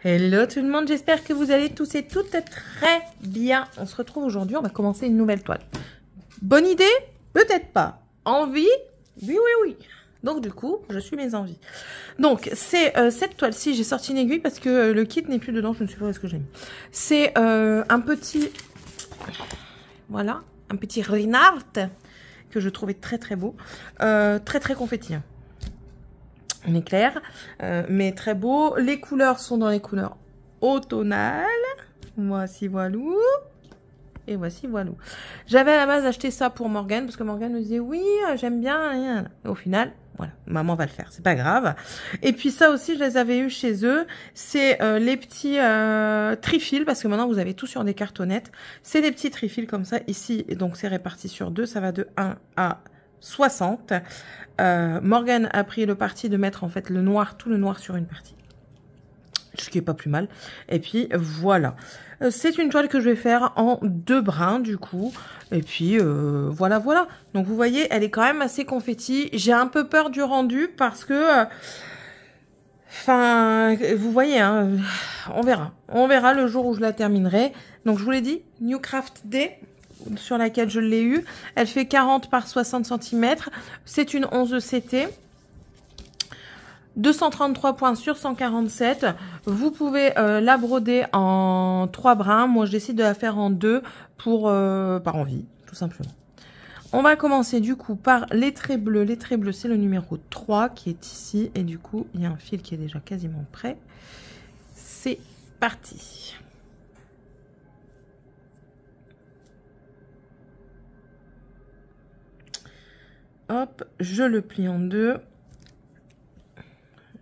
Hello tout le monde, j'espère que vous allez tous et toutes très bien. On se retrouve aujourd'hui, on va commencer une nouvelle toile. Bonne idée? Peut-être pas. Envie? Oui, oui, oui. Donc du coup, je suis mes envies. Donc c'est cette toile-ci, j'ai sorti une aiguille parce que le kit n'est plus dedans, je ne sais pas où est-ce que j'ai mis. C'est un petit... Voilà, un petit Reinhardt que je trouvais très très beau. Très confetti. On est clair, mais très beau. Les couleurs sont dans les couleurs automnales. Voici voilou. Et voici voilou. J'avais à la base acheté ça pour Morgane, parce que Morgane me disait oui, j'aime bien. Et au final, voilà, maman va le faire, c'est pas grave. Et puis ça aussi, je les avais eu chez eux. C'est les petits trifils, parce que maintenant vous avez tout sur des cartonnettes. C'est des petits trifils comme ça, ici, et donc c'est réparti sur deux, ça va de 1 à 60. Morgane a pris le parti de mettre en fait le noir, tout le noir sur une partie. Ce qui est pas plus mal. Et puis voilà. C'est une toile que je vais faire en 2 brins du coup. Et puis voilà. Donc vous voyez, elle est quand même assez confetti. J'ai un peu peur du rendu parce que... Enfin, vous voyez, hein, on verra. On verra le jour où je la terminerai. Donc je vous l'ai dit, New Craft Day, sur laquelle je l'ai eu. Elle fait 40 par 60 cm. C'est une 11 CT. 233 points sur 147. Vous pouvez la broder en 3 brins. Moi, je décide de la faire en 2 pour par envie, tout simplement. On va commencer du coup par les traits bleus. Les traits bleus, c'est le numéro 3 qui est ici. Et du coup, il y a un fil qui est déjà quasiment prêt. C'est parti. Hop, je le plie en 2.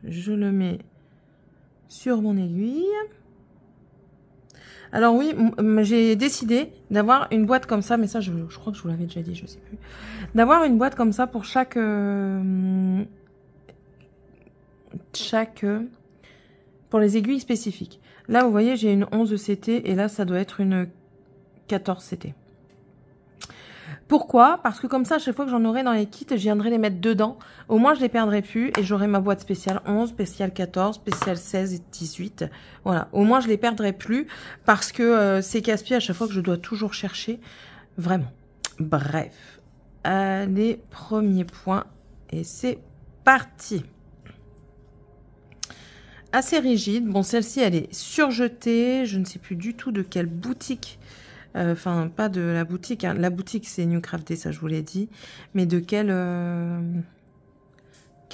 Je le mets sur mon aiguille. Alors oui, j'ai décidé d'avoir une boîte comme ça, mais ça je crois que je vous l'avais déjà dit, je sais plus. D'avoir une boîte comme ça pour chaque pour les aiguilles spécifiques. Là vous voyez, j'ai une 11 CT et là ça doit être une 14 CT. Pourquoi? Parce que comme ça, à chaque fois que j'en aurai dans les kits, je viendrai les mettre dedans. Au moins, je les perdrai plus et j'aurai ma boîte spéciale 11, spéciale 14, spéciale 16 et 18. Voilà. Au moins, je les perdrai plus parce que c'est casse-pied à chaque fois que je dois toujours chercher. Vraiment. Bref. Allez, premier point. Et c'est parti. Assez rigide. Bon, celle-ci, elle est surjetée. Je ne sais plus du tout de quelle boutique... Enfin, pas de la boutique. Hein. La boutique, c'est New Craft Day, ça je vous l'ai dit. Mais de quelle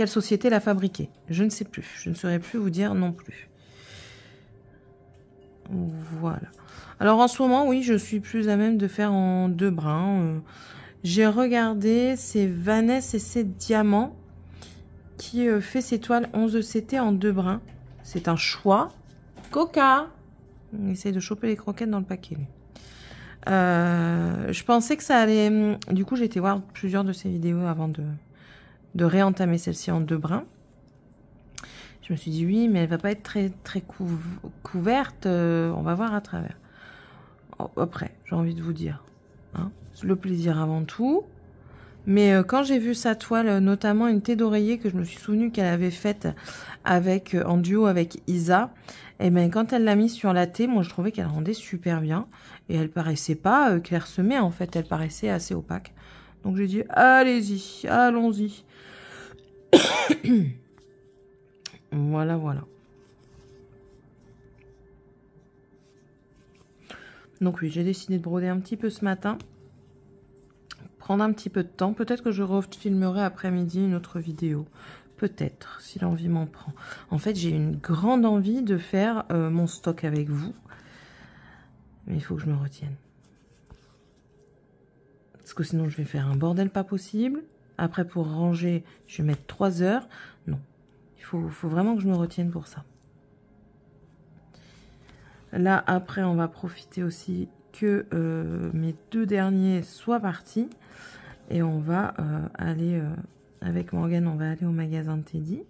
société l'a fabriquée? Je ne sais plus. Je ne saurais plus vous dire non plus. Voilà. Alors en ce moment, oui, je suis plus à même de faire en 2 brins. J'ai regardé, c'est Vanessa et ses diamants qui fait ses toiles 11 CT en 2 brins. C'est un choix. Coca! On essaye de choper les croquettes dans le paquet, lui. Je pensais que ça allait... Du coup, j'ai été voir plusieurs de ces vidéos avant de réentamer celle-ci en 2 brins. Je me suis dit, oui, mais elle va pas être très couverte. On va voir à travers. Après, j'ai envie de vous dire. Hein, le plaisir avant tout. Mais quand j'ai vu sa toile, notamment une thé d'oreiller que je me suis souvenu qu'elle avait faite avec, en duo avec Isa, et bien quand elle l'a mise sur la thé, moi je trouvais qu'elle rendait super bien. Et elle paraissait pas clairsemée en fait, elle paraissait assez opaque. Donc j'ai dit, allez-y, allons-y. Voilà. Donc oui, j'ai décidé de broder un petit peu ce matin. Prendre un petit peu de temps. Peut-être que je refilmerai après-midi une autre vidéo. Peut-être, si l'envie m'en prend. En fait, j'ai une grande envie de faire mon stock avec vous. Mais il faut que je me retienne. Parce que sinon, je vais faire un bordel pas possible. Après, pour ranger, je vais mettre 3 heures. Non, il faut vraiment que je me retienne pour ça. Là, après, on va profiter aussi que mes 2 derniers soient partis. Et on va aller, avec Morgane, on va aller au magasin de Teddy.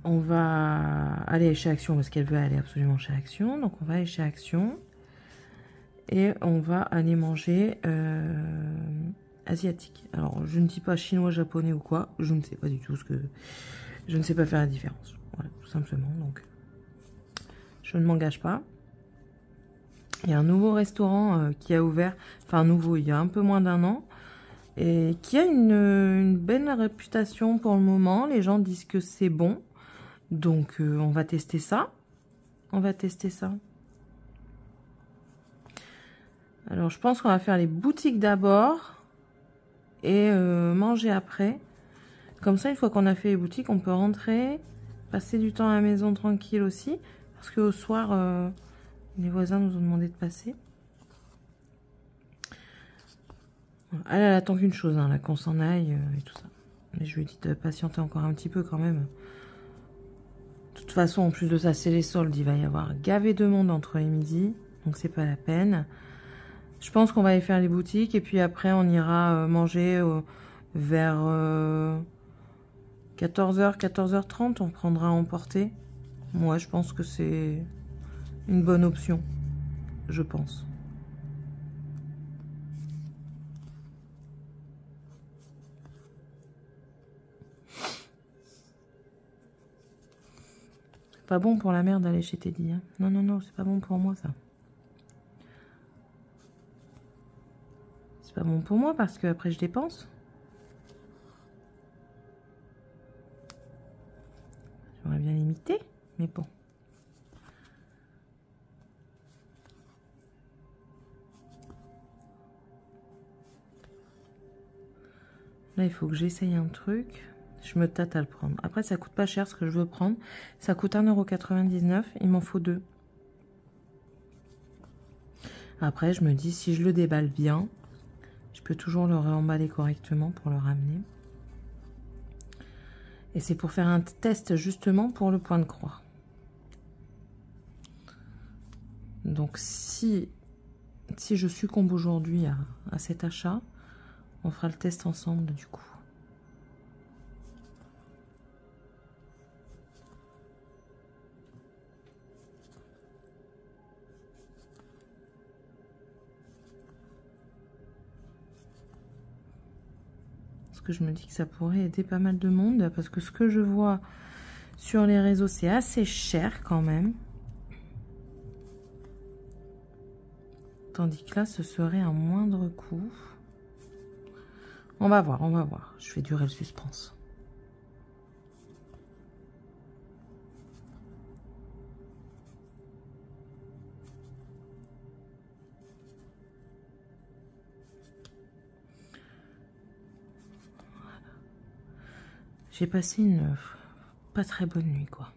On va aller chez Action parce qu'elle veut aller absolument chez Action. Donc on va aller chez Action. Et on va aller manger asiatique. Alors je ne dis pas chinois, japonais ou quoi. Je ne sais pas du tout ce que... Je ne sais pas faire la différence. Voilà, tout simplement. Donc, je ne m'engage pas. Il y a un nouveau restaurant qui a ouvert, enfin nouveau, il y a un peu moins d'1 an, et qui a une belle réputation pour le moment. Les gens disent que c'est bon, donc on va tester ça. On va tester ça. Alors je pense qu'on va faire les boutiques d'abord et manger après. Comme ça, une fois qu'on a fait les boutiques, on peut rentrer, passer du temps à la maison tranquille aussi, parce qu'au soir... les voisins nous ont demandé de passer. Elle attend qu'une chose, hein, là, qu'on s'en aille et tout ça. Mais je lui ai dit de patienter encore un petit peu quand même. De toute façon, en plus de ça, c'est les soldes. Il va y avoir gavé de monde entre les midis. Donc, c'est pas la peine. Je pense qu'on va aller faire les boutiques. Et puis après, on ira manger vers 14h, 14h30. On prendra à emporter. Moi, je pense que c'est une bonne option. Je pense. C'est pas bon pour la mère d'aller chez Teddy. Hein. Non, non, non, c'est pas bon pour moi, ça. C'est pas bon pour moi parce que après je dépense. J'aurais bien limité, mais bon. Là, il faut que j'essaye un truc. Je me tâte à le prendre. Après, ça coûte pas cher ce que je veux prendre. Ça coûte 1,99 €. Il m'en faut 2. Après, je me dis, si je le déballe bien, je peux toujours le réemballer correctement pour le ramener. Et c'est pour faire un test justement pour le point de croix. Donc, si je succombe aujourd'hui à cet achat, on fera le test ensemble du coup. Parce que je me dis que ça pourrait aider pas mal de monde. Parce que ce que je vois sur les réseaux, c'est assez cher quand même. Tandis que là, ce serait un moindre coût. On va voir, on va voir. Je fais durer le suspense. Voilà. J'ai passé une pas très bonne nuit, quoi.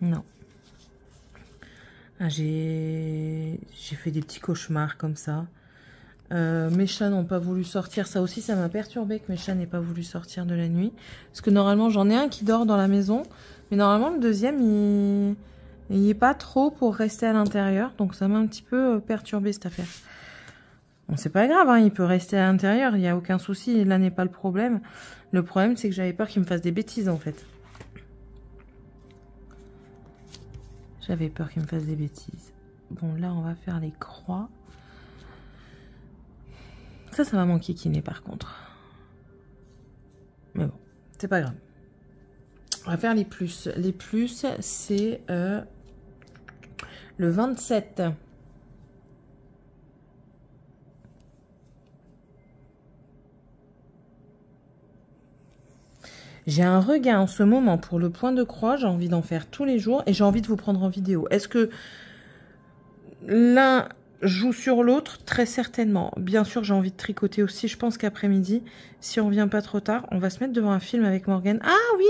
Non. Ah, j'ai fait des petits cauchemars comme ça. Mes chats n'ont pas voulu sortir. Ça aussi, ça m'a perturbé que mes chats n'aient pas voulu sortir de la nuit. Parce que normalement, j'en ai un qui dort dans la maison. Mais normalement, le deuxième, il n'y est pas trop pour rester à l'intérieur. Donc, ça m'a un petit peu perturbé cette affaire. Bon, c'est pas grave, hein, il peut rester à l'intérieur. Il n'y a aucun souci. Là n'est pas le problème. Le problème, c'est que j'avais peur qu'il me fasse des bêtises, en fait. J'avais peur qu'il me fasse des bêtises. Bon, là, on va faire les croix. Ça va m'enquiquiner par contre. Mais bon, c'est pas grave. On va faire les plus. Les plus, c'est le 27. J'ai un regain en ce moment pour le point de croix. J'ai envie d'en faire tous les jours et j'ai envie de vous prendre en vidéo. Est-ce que l'un joue sur l'autre? Très certainement. Bien sûr, j'ai envie de tricoter aussi. Je pense qu'après-midi, si on vient pas trop tard, on va se mettre devant un film avec Morgane. Ah oui!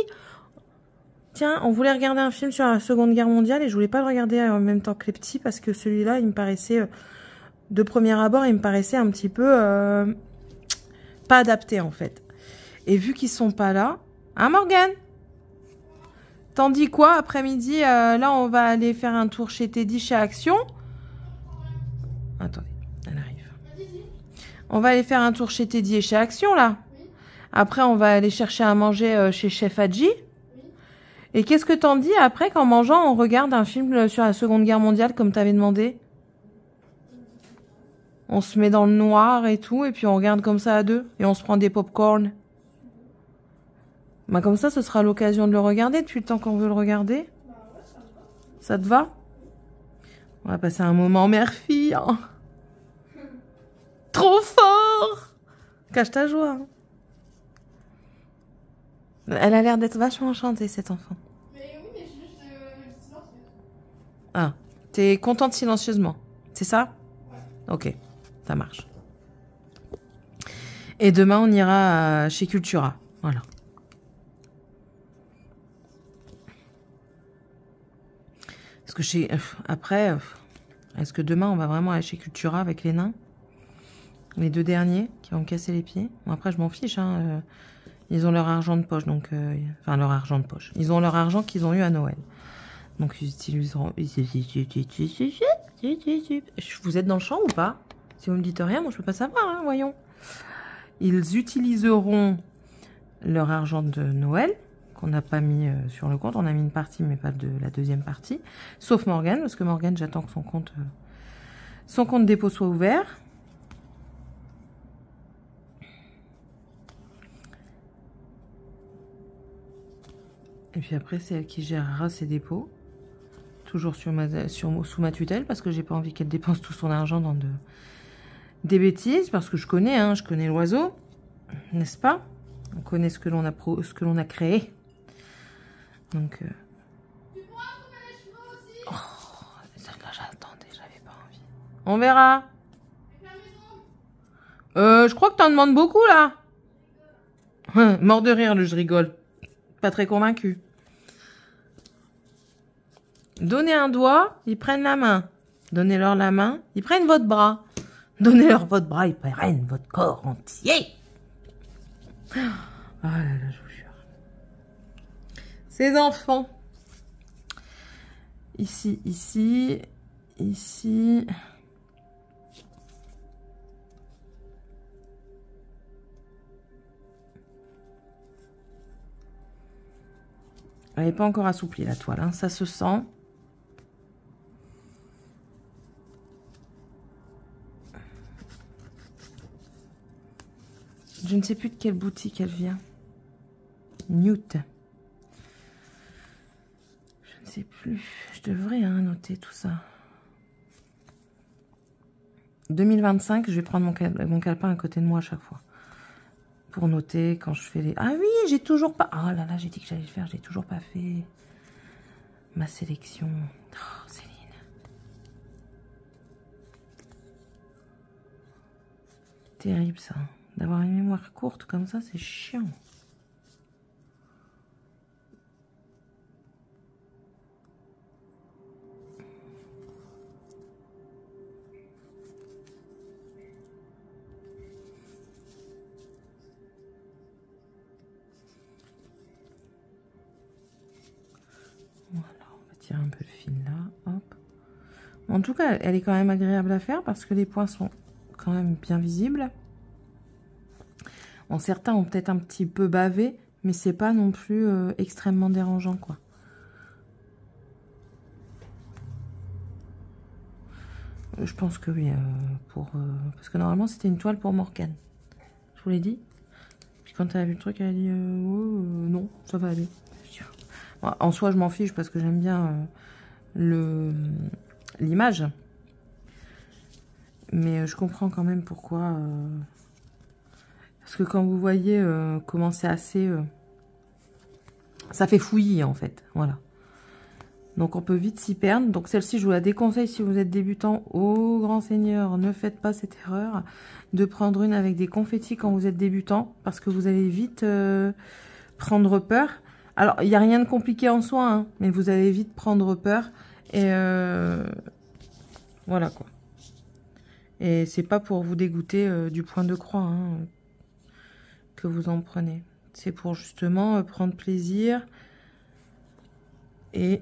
Tiens, on voulait regarder un film sur la Seconde Guerre mondiale et je voulais pas le regarder en même temps que les petits parce que celui-là, il me paraissait, de premier abord, il me paraissait un petit peu pas adapté en fait. Et vu qu'ils sont pas là... Hein, Morgane? T'en dis quoi après-midi? Là, on va aller faire un tour chez Teddy, chez Action. Attendez, elle arrive. On va aller faire un tour chez Teddy et chez Action, là. Oui. Après, on va aller chercher à manger chez Chef Hadji. Oui. Et qu'est-ce que t'en dis après qu'en mangeant, on regarde un film sur la Seconde Guerre mondiale, comme t'avais demandé? On se met dans le noir et tout, et puis on regarde comme ça à deux. Et on se prend des pop-corn. Bah, comme ça, ce sera l'occasion de le regarder depuis le temps qu'on veut le regarder. Bah ouais, ça me va. Ça te va? On va passer un moment mère-fille. Hein. Trop fort! Cache ta joie. Hein. Elle a l'air d'être vachement enchantée, cette enfant. Mais oui, mais je suis juste silencieuse. Ah, t'es contente silencieusement, c'est ça? Ouais. Ok, ça marche. Et demain, on ira chez Cultura. Voilà. Parce que après, est-ce que demain, on va vraiment aller chez Cultura avec les nains? Les deux derniers qui vont me casser les pieds. Bon, après, je m'en fiche. Hein, ils ont leur argent de poche. Donc, enfin, leur argent de poche. Ils ont leur argent qu'ils ont eu à Noël. Donc, ils utiliseront... Vous êtes dans le champ ou pas? Si vous me dites rien, moi, je peux pas savoir. Hein, voyons. Ils utiliseront leur argent de Noël, qu'on n'a pas mis sur le compte. On a mis une partie, mais pas de la deuxième partie. Sauf Morgane, parce que Morgane, j'attends que son compte dépôt soit ouvert. Et puis après, c'est elle qui gérera ses dépôts. Toujours sous ma tutelle, parce que j'ai pas envie qu'elle dépense tout son argent dans des bêtises, parce que je connais l'oiseau, n'est-ce pas? On connaît ce que l'on a créé. Donc... Tu pourras couper les cheveux aussi? Oh, là, j'attendais, j'avais pas envie. On verra. Avec la maison? Je crois que t'en demandes beaucoup, là. Mort de rire, je rigole. Pas très convaincu. Donnez un doigt, ils prennent la main. Donnez-leur la main, ils prennent votre bras. Donnez-leur votre bras, ils prennent votre corps entier. Ah là là, je vous jure. Ces enfants. Ici, ici, ici. Elle n'est pas encore assouplie, la toile, hein. Ça se sent. Je ne sais plus de quelle boutique elle vient. Newt. Je ne sais plus. Je devrais noter tout ça. 2025, je vais prendre mon calepin à côté de moi à chaque fois. Pour noter quand je fais les... Ah oui, j'ai toujours pas... Oh là là, j'ai dit que j'allais le faire, j'ai toujours pas fait ma sélection. Oh, Céline. Terrible ça. D'avoir une mémoire courte comme ça, c'est chiant. Voilà, on va tirer un peu le fil là. Hop. En tout cas, elle est quand même agréable à faire parce que les points sont quand même bien visibles. Bon, certains ont peut-être un petit peu bavé, mais c'est pas non plus extrêmement dérangeant, quoi. Je pense que oui, parce que normalement c'était une toile pour Morgane. Je vous l'ai dit. Puis quand elle a vu le truc, elle a dit non, ça va aller. Bon, en soi, je m'en fiche parce que j'aime bien l'image. Mais je comprends quand même pourquoi... Parce que quand vous voyez comment c'est assez... ça fait fouillis en fait, voilà. Donc on peut vite s'y perdre. Donc celle-ci, je vous la déconseille si vous êtes débutant. Oh grand seigneur, ne faites pas cette erreur de prendre une avec des confettis quand vous êtes débutant. Parce que vous allez vite prendre peur. Alors, il n'y a rien de compliqué en soi, hein, mais vous allez vite prendre peur. Et voilà quoi. Et c'est pas pour vous dégoûter du point de croix, hein, que vous en prenez. C'est pour justement prendre plaisir et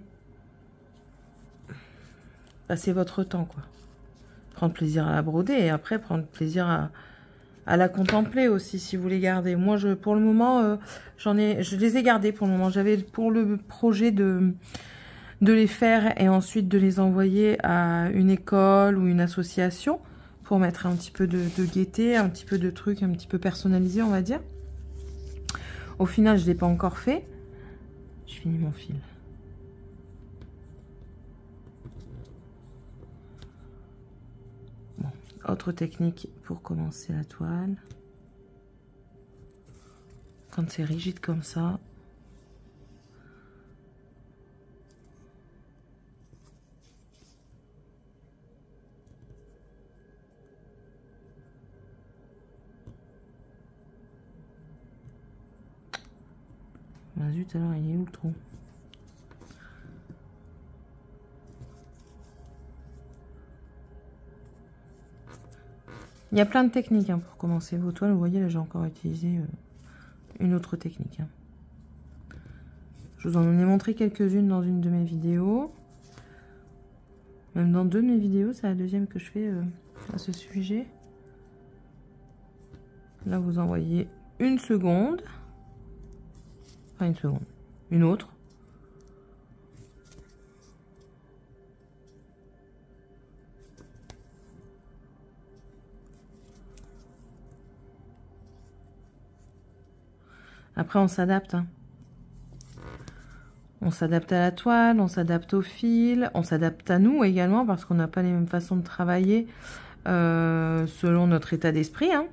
passer votre temps, quoi. Prendre plaisir à la broder et après prendre plaisir à la contempler aussi, si vous les gardez. Moi, pour le moment, je les ai gardés pour le moment. J'avais pour le projet de les faire et ensuite de les envoyer à une école ou une association pour mettre un petit peu de gaieté, un petit peu de trucs un petit peu personnalisés, on va dire. Au final, je ne l'ai pas encore fait. Je finis mon fil. Bon, autre technique pour commencer la toile. Quand c'est rigide comme ça, bah zut, alors il est où le trou? Il y a plein de techniques hein, pour commencer vos toiles. Vous voyez, là j'ai encore utilisé une autre technique. Hein. Je vous en ai montré quelques-unes dans une de mes vidéos. Même dans 2 de mes vidéos, c'est la deuxième que je fais à ce sujet. Là, vous envoyez une seconde. Enfin, une seconde. Une autre. Après, on s'adapte. Hein. On s'adapte à la toile, on s'adapte au fil, on s'adapte à nous également parce qu'on n'a pas les mêmes façons de travailler selon notre état d'esprit. Hein.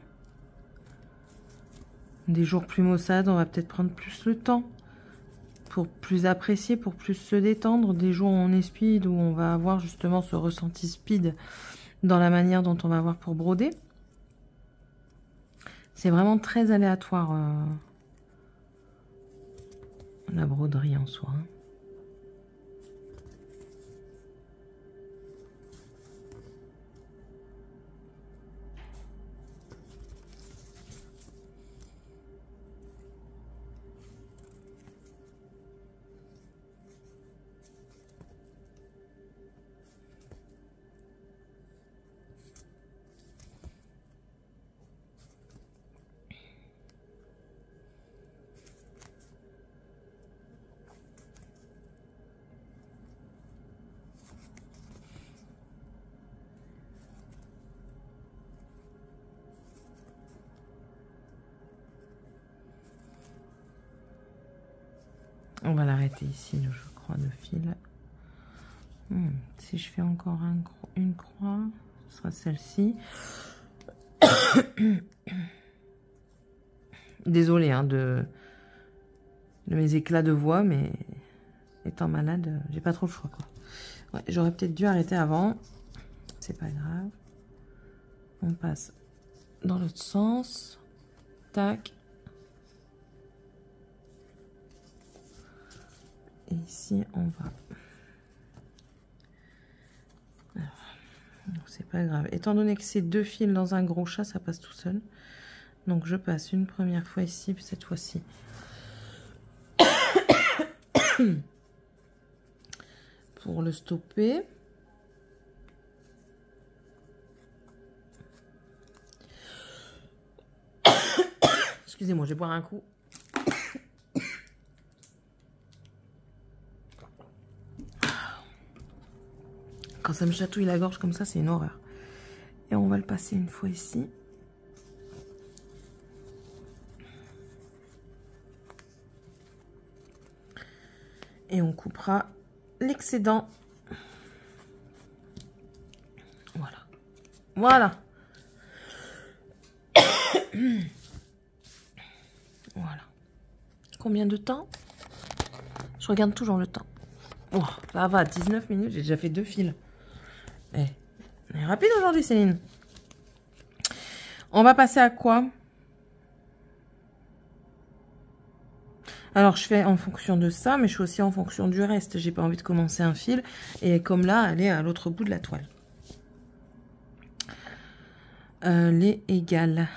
Des jours plus maussades, on va peut-être prendre plus le temps pour plus apprécier, pour plus se détendre. Des jours où on est speed, où on va avoir justement ce ressenti speed dans la manière dont on va avoir pour broder. C'est vraiment très aléatoire. La broderie en soi. On va l'arrêter ici, je crois, le fil. Si je fais encore une croix, ce sera celle-ci. Désolée hein, de mes éclats de voix, mais étant malade, j'ai pas trop le choix. Ouais, j'aurais peut-être dû arrêter avant. C'est pas grave. On passe dans l'autre sens. Tac. Et ici, on va... C'est pas grave. Étant donné que c'est 2 fils dans un gros chat, ça passe tout seul. Donc, je passe une première fois ici, puis cette fois-ci. Pour le stopper. Excusez-moi, je vais boire un coup. Quand ça me chatouille la gorge comme ça, c'est une horreur. Et on va le passer une fois ici. Et on coupera l'excédent. Voilà. Voilà. Voilà. Combien de temps? Je regarde toujours le temps. Oh, ça va, 19 minutes, j'ai déjà fait 2 fils. On est rapide aujourd'hui, Céline. On va passer à quoi? Alors, je fais en fonction de ça, mais je fais aussi en fonction du reste. J'ai pas envie de commencer un fil. Et comme là, aller à l'autre bout de la toile. Les égales.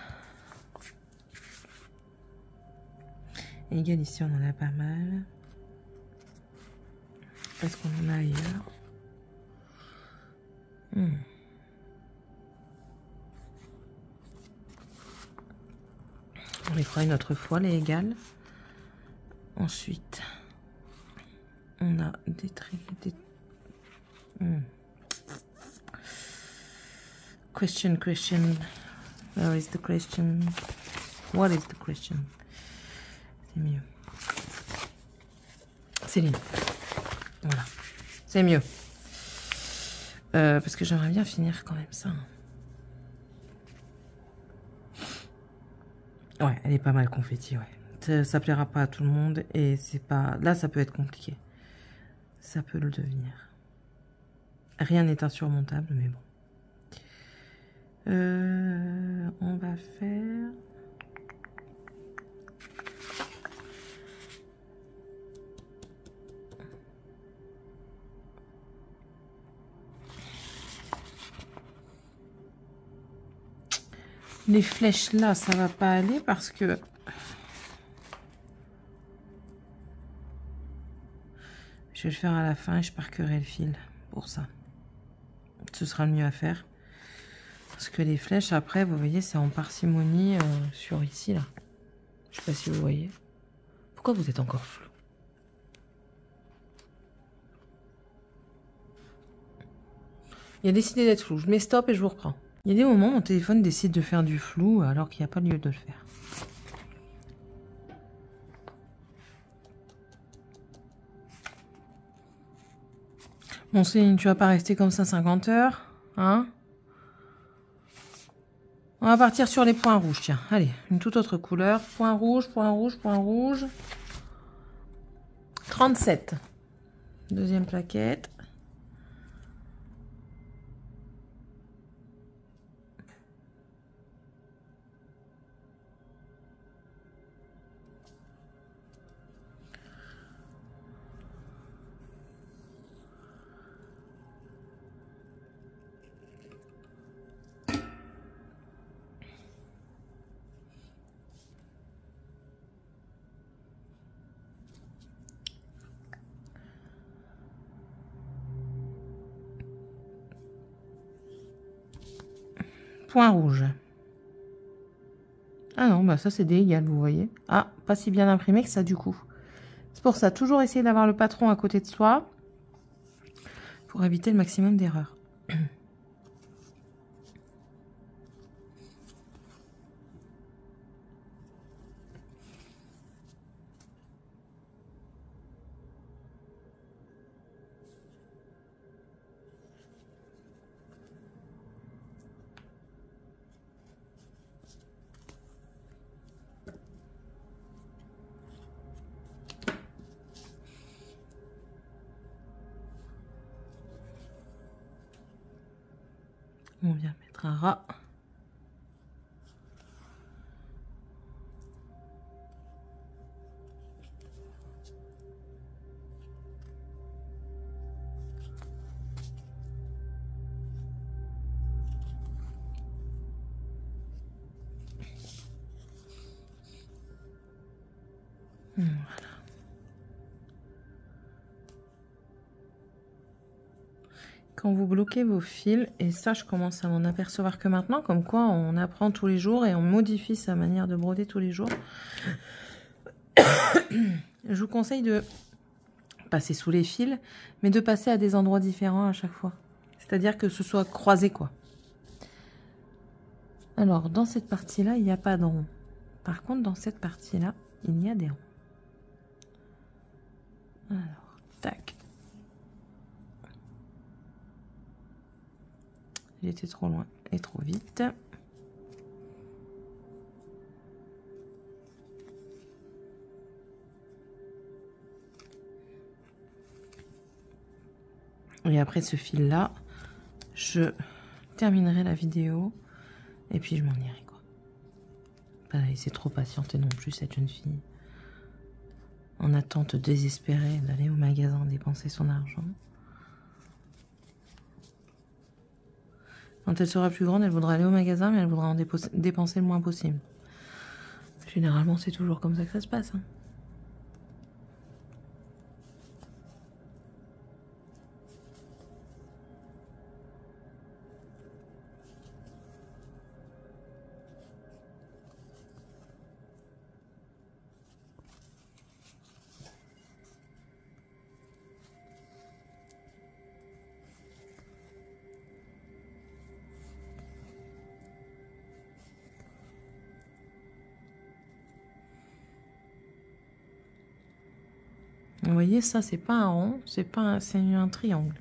Égales, ici, on en a pas mal. Est-ce qu'on en a ailleurs? On les fera une autre fois, les égales. Ensuite, on a des traits. Question. Where is the question? What is the question? C'est mieux. Céline. Voilà. C'est mieux. Parce que j'aimerais bien finir quand même ça. Ouais, elle est pas mal confetti, ouais. Ça plaira pas à tout le monde et c'est pas... Là, ça peut être compliqué. Ça peut le devenir. Rien n'est insurmontable, mais bon. On va faire... Les flèches là, ça va pas aller parce que... Je vais le faire à la fin et je parquerai le fil pour ça. Ce sera le mieux à faire. Parce que les flèches, après, vous voyez, c'est en parcimonie sur ici, là. Je sais pas si vous voyez. Pourquoi vous êtes encore flou? Il a décidé d'être flou. Je mets stop et je vous reprends. Il y a des moments où mon téléphone décide de faire du flou alors qu'il n'y a pas lieu de le faire. Bon, Céline, tu vas pas rester comme ça 50 heures, hein? On va partir sur les points rouges, tiens. Allez, une toute autre couleur. Point rouge, point rouge, point rouge. 37. Deuxième plaquette. Point rouge. Ah non, bah ça c'est délégal, vous voyez. Ah, pas si bien imprimé que ça du coup. C'est pour ça, toujours essayer d'avoir le patron à côté de soi pour éviter le maximum d'erreurs. On vient mettre un ras. Voilà. Quand vous bloquez vos fils, et ça je commence à m'en apercevoir que maintenant, comme quoi on apprend tous les jours et on modifie sa manière de broder tous les jours. Je vous conseille de passer sous les fils, mais de passer à des endroits différents à chaque fois. C'est-à-dire que ce soit croisé quoi. Alors dans cette partie-là, il n'y a pas de rond. Par contre dans cette partie-là, il y a des ronds. Alors, tac. J'étais trop loin et trop vite. Et après ce fil-là, je terminerai la vidéo et puis je m'en irai quoi. Pas laisser trop patienter non plus cette jeune fille. En attente désespérée d'aller au magasin dépenser son argent. Quand elle sera plus grande, elle voudra aller au magasin, mais elle voudra en dépenser le moins possible. Généralement, c'est toujours comme ça que ça se passe. Hein. Vous voyez, ça, c'est pas un rond, c'est un triangle.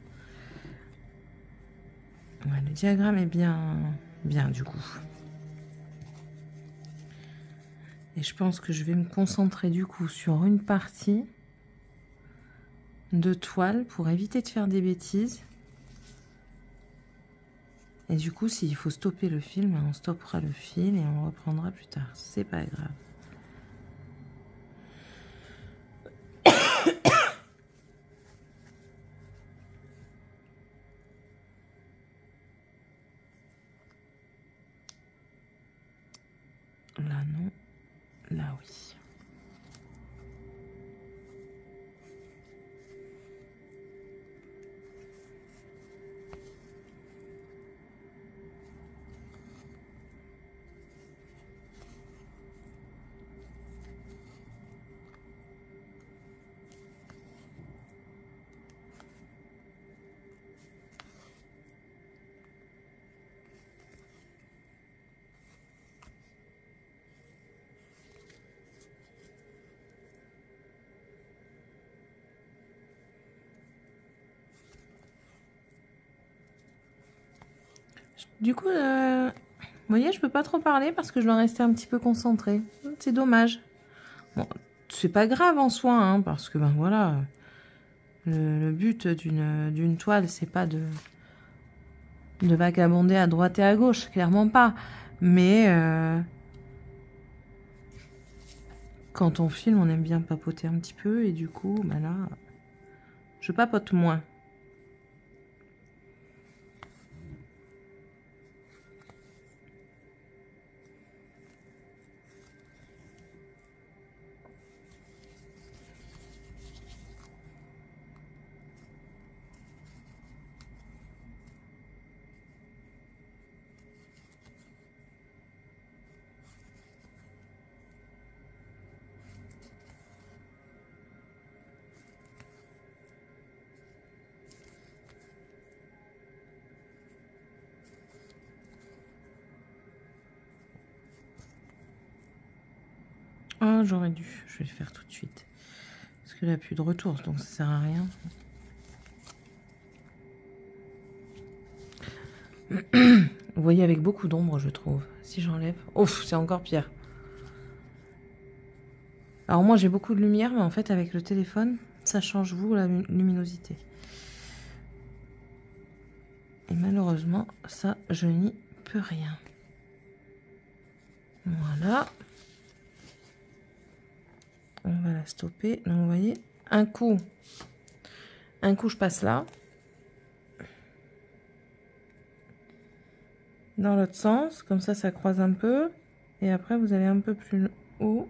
Ouais, le diagramme est bien du coup. Et je pense que je vais me concentrer du coup sur une partie de toile pour éviter de faire des bêtises. Et du coup, s'il faut stopper le film, on stoppera le fil et on reprendra plus tard. C'est pas grave. Là, non. Là, oui. Du coup, vous voyez, je peux pas trop parler parce que je dois rester un petit peu concentrée. C'est dommage. Bon, c'est pas grave en soi, hein, parce que ben voilà, le but d'une toile, c'est pas de vagabonder à droite et à gauche, clairement pas. Mais quand on filme, on aime bien papoter un petit peu et du coup, ben là, je papote moins. Oh, j'aurais dû. Je vais le faire tout de suite. Parce que là, plus de retour, donc ça sert à rien. Vous voyez, avec beaucoup d'ombre, je trouve. Si j'enlève... Ouf, c'est encore pire. Alors moi, j'ai beaucoup de lumière, mais en fait, avec le téléphone, ça change, vous, la luminosité. Et malheureusement, ça, je n'y peux rien. Voilà. On va la stopper. Donc, vous voyez, un coup, je passe là. Dans l'autre sens, comme ça croise un peu. Et après, vous allez un peu plus haut.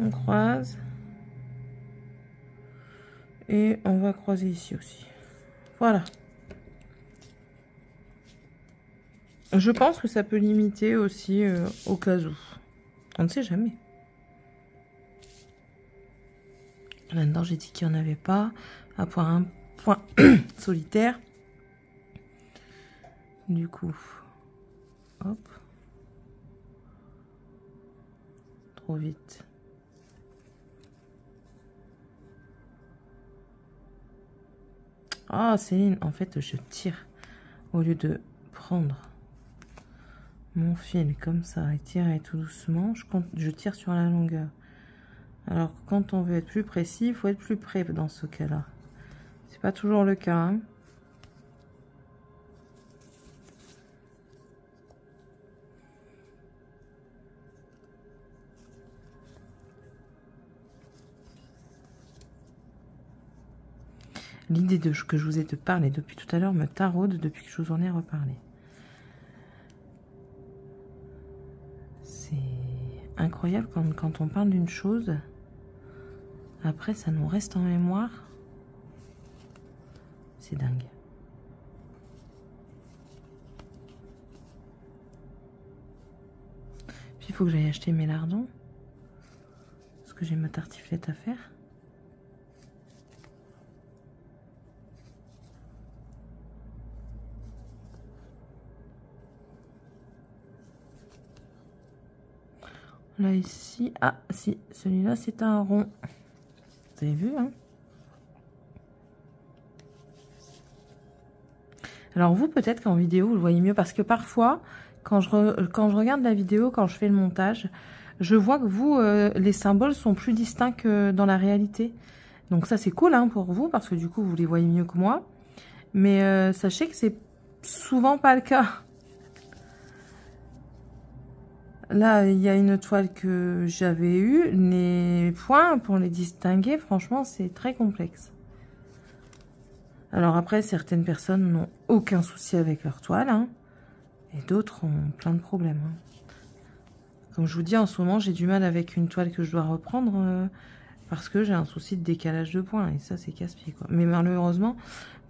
On croise. Et on va croiser ici aussi. Voilà. Je pense que ça peut limiter aussi au cas où. On ne sait jamais. Là-dedans, j'ai dit qu'il n'y en avait pas. À un point solitaire. Du coup, hop. Trop vite. Ah, Céline, en fait, je tire. Au lieu de prendre mon fil comme ça et tirer tout doucement, je tire sur la longueur. Alors, quand on veut être plus précis, il faut être plus près dans ce cas-là. C'est pas toujours le cas, hein. L'idée que je vous ai de parler depuis tout à l'heure me taraude depuis que je vous en ai reparlé. C'est incroyable quand on parle d'une chose, après ça nous reste en mémoire. C'est dingue. Puis il faut que j'aille acheter mes lardons. Parce que j'ai ma tartiflette à faire. Là, ici. Ah, si, celui-là, c'est un rond. Vous avez vu, hein? Alors vous, peut-être qu'en vidéo, vous le voyez mieux. Parce que parfois, quand je regarde la vidéo, quand je fais le montage, je vois que vous, les symboles sont plus distincts que dans la réalité. Donc ça, c'est cool hein, pour vous, parce que du coup, vous les voyez mieux que moi. Mais sachez que c'est souvent pas le cas. Là, il y a une toile que j'avais eue. Les points, pour les distinguer, franchement, c'est très complexe. Alors après, certaines personnes n'ont aucun souci avec leur toile. Hein, et d'autres ont plein de problèmes. Hein. Comme je vous dis, en ce moment, j'ai du mal avec une toile que je dois reprendre parce que j'ai un souci de décalage de points. Et ça, c'est casse-pied, quoi. Mais malheureusement,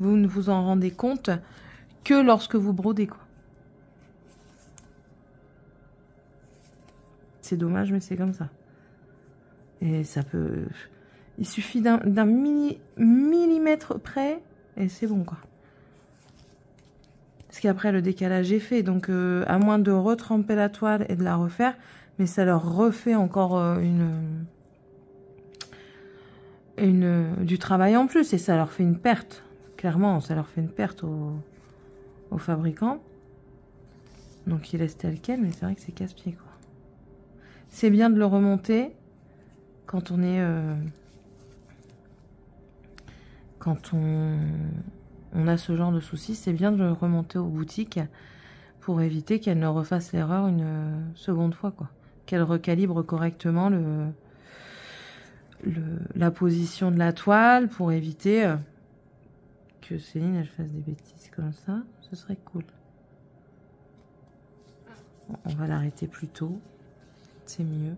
vous ne vous en rendez compte que lorsque vous brodez, quoi. C'est dommage, mais c'est comme ça. Et ça peut... Il suffit d'un millimètre près et c'est bon, quoi. Parce qu'après, le décalage est fait. Donc, à moins de retremper la toile et de la refaire, mais ça leur refait encore du travail en plus. Et ça leur fait une perte. Clairement, ça leur fait une perte au fabricant. Donc, ils laissent tel quel, mais c'est vrai que c'est casse-pied, quoi. C'est bien de le remonter quand on est... quand on a ce genre de soucis, c'est bien de le remonter aux boutiques pour éviter qu'elles ne refassent l'erreur une seconde fois, quoi. Qu'elles recalibrent correctement la position de la toile pour éviter que Céline elle fasse des bêtises comme ça. Ce serait cool. Bon, on va l'arrêter plus tôt. C'est mieux.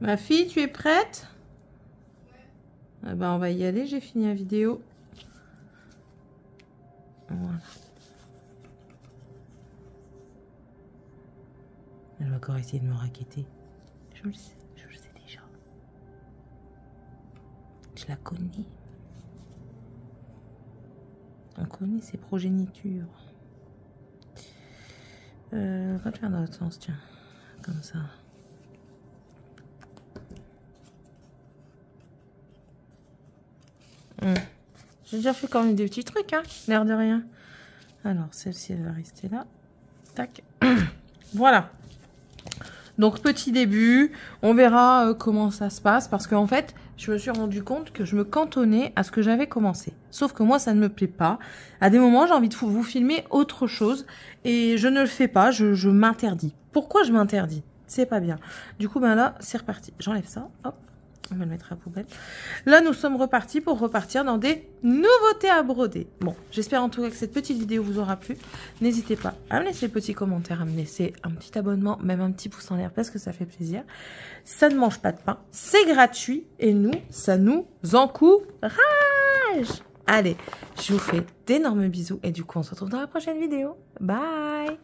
Ma fille, tu es prête? Ah ben, on va y aller, j'ai fini la vidéo. Voilà. Elle va encore essayer de me raqueter. Je le sais déjà. Je la connais. On connaît ses progénitures. On va le faire dans l'autre sens, tiens. Comme ça. J'ai déjà fait quand même des petits trucs, hein, l'air de rien. Alors, celle-ci, elle va rester là. Tac. Voilà. Donc, petit début. On verra comment ça se passe. Parce qu'en fait, je me suis rendu compte que je me cantonnais à ce que j'avais commencé. Sauf que moi, ça ne me plaît pas. À des moments, j'ai envie de vous filmer autre chose. Et je ne le fais pas. Je m'interdis. Pourquoi je m'interdis? C'est pas bien. Du coup, ben là, c'est reparti. J'enlève ça. Hop. On va le mettre à la poubelle. Là, nous sommes repartis pour repartir dans des nouveautés à broder. Bon, j'espère en tout cas que cette petite vidéo vous aura plu. N'hésitez pas à me laisser le petit commentaire, à me laisser un petit abonnement, même un petit pouce en l'air parce que ça fait plaisir. Ça ne mange pas de pain, c'est gratuit et nous, ça nous encourage. Allez, je vous fais d'énormes bisous et du coup, on se retrouve dans la prochaine vidéo. Bye!